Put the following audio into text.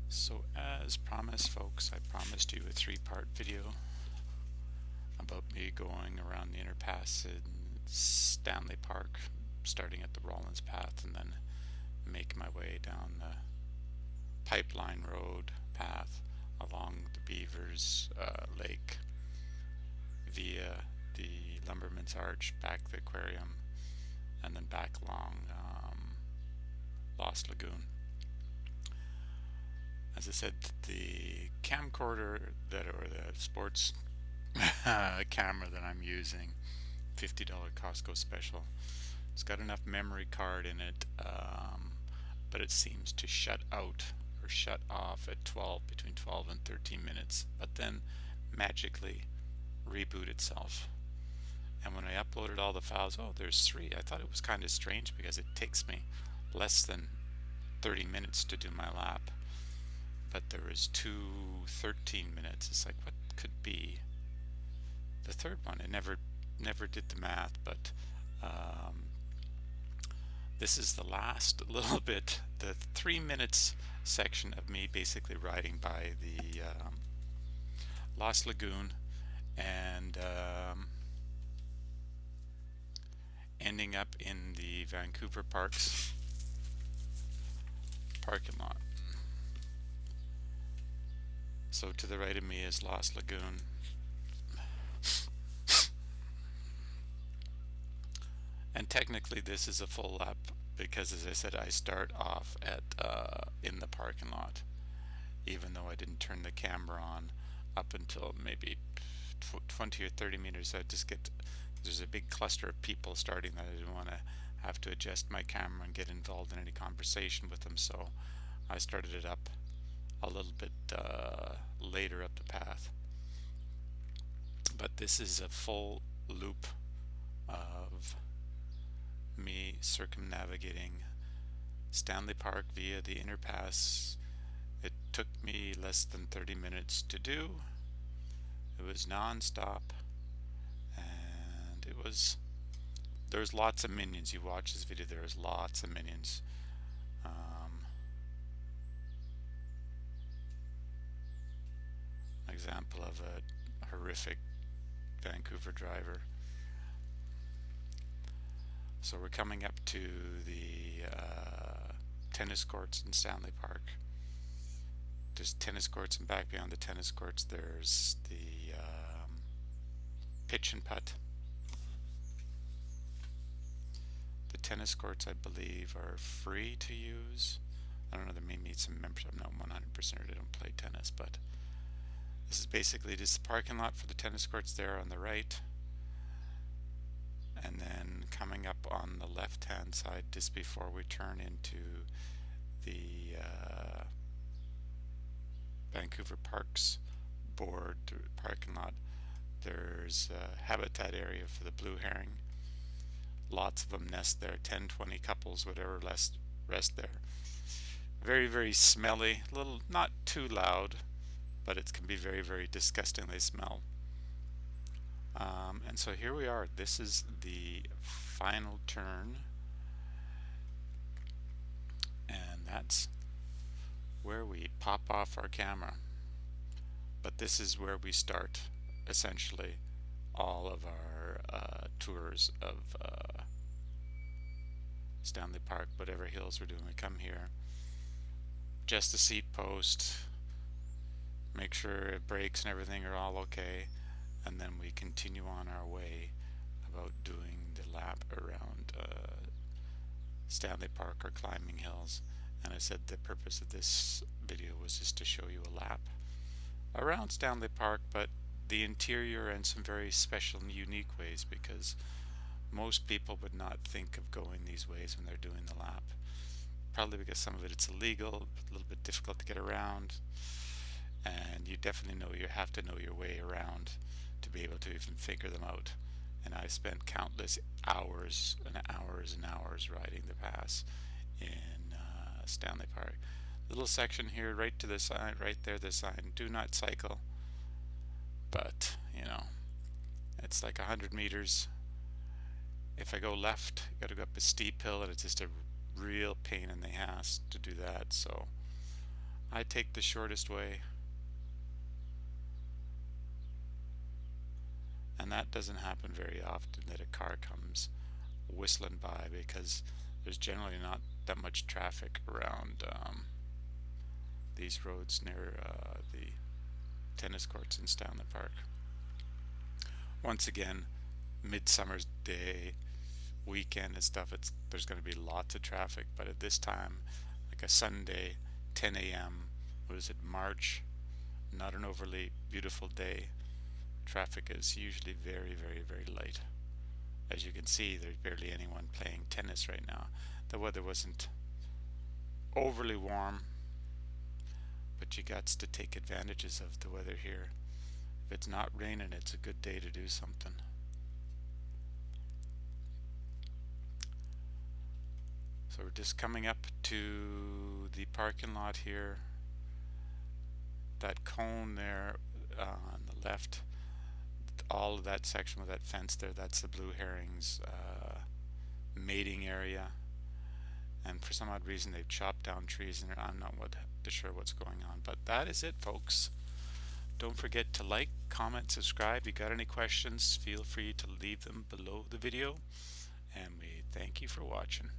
So as promised, folks, I promised you a three-part video about me going around the underpass in Stanley Park, starting at the Rawlins Path and then making my way down the Pipeline Road path along the Beavers Lake via the Lumberman's Arch, back the aquarium, and then back along Lost Lagoon. As I said, the camcorder or the sports camera that I'm using, $50 Costco special, it's got enough memory card in it, but it seems to shut out or shut off at between 12 and 13 minutes, but then magically reboot itself. And when I uploaded all the files, oh, there's 3. I thought it was kind of strange because it takes me less than 30 minutes to do my lap, but there was 13 minutes. It's like, what could be the third one? It never did the math, but this is the last little bit, the 3 minutes section of me basically riding by the Lost Lagoon and ending up in the Vancouver Parks parking lot. So to the right of me is Lost Lagoon. And technically this is a full lap because, as I said, I start off at in the parking lot, even though I didn't turn the camera on up until maybe 20 or 30 meters. I just there's a big cluster of people starting that I didn't want to have to adjust my camera and get involved in any conversation with them, so I started it up a little bit later up the path. But this is a full loop of me circumnavigating Stanley Park via the inner pass. It took me less than 30 minutes to do. It was non-stop, and there's lots of minions. You watch this video, there's lots of minions. Example of a horrific Vancouver driver. So we're coming up to the tennis courts in Stanley Park. There's tennis courts, and back beyond the tennis courts there's the pitch and putt. The tennis courts, I believe, are free to use. I don't know, there may be some membership. I'm not 100%. I don't play tennis, but this is basically just the parking lot for the tennis courts there on the right. And then coming up on the left hand side, just before we turn into the Vancouver Parks board parking lot, there's a habitat area for the blue herring. Lots of them nest there, 10-20 couples, whatever, rest there. Very, very smelly, little, not too loud, but it can be very, very disgustingly smell. And so here we are. This is the final turn, and that's where we pop off our camera. But this is where we start essentially all of our tours of Stanley Park, whatever hills we're doing. We come here, just the seat post, make sure brakes and everything are all okay, and then we continue on our way about doing the lap around Stanley Park or climbing hills. And I said the purpose of this video was just to show you a lap around Stanley Park, but the interior in some very special and unique ways, because most people would not think of going these ways when they're doing the lap, probably because some of it's illegal, a little bit difficult to get around, and you definitely have to know your way around to be able to even figure them out. And I spent countless hours and hours and hours riding the pass in Stanley Park. Little section here, right to the side, right there, the sign, do not cycle. But you know, it's like 100 meters. If I go left, got to go up a steep hill, and it's just a real pain in the ass to do that. So I take the shortest way, and that doesn't happen very often, that a car comes whistling by, because there's generally not that much traffic around these roads near the tennis courts in Stanley Park. Once again, midsummer's day, weekend and stuff, there's going to be lots of traffic, but at this time, like a Sunday, 10 a.m., what is it, March, not an overly beautiful day, traffic is usually very, very, very light. As you can see, there's barely anyone playing tennis right now. The weather wasn't overly warm, but you got to take advantages of the weather here. If it's not raining, it's a good day to do something. So we're just coming up to the parking lot here. That cone there on the left, all of that section with that fence there, that's the blue herring's mating area. And for some odd reason they've chopped down trees in there. I'm not sure what's going on, but that is it, folks. Don't forget to like, comment, subscribe. If you got any questions, feel free to leave them below the video, and we thank you for watching.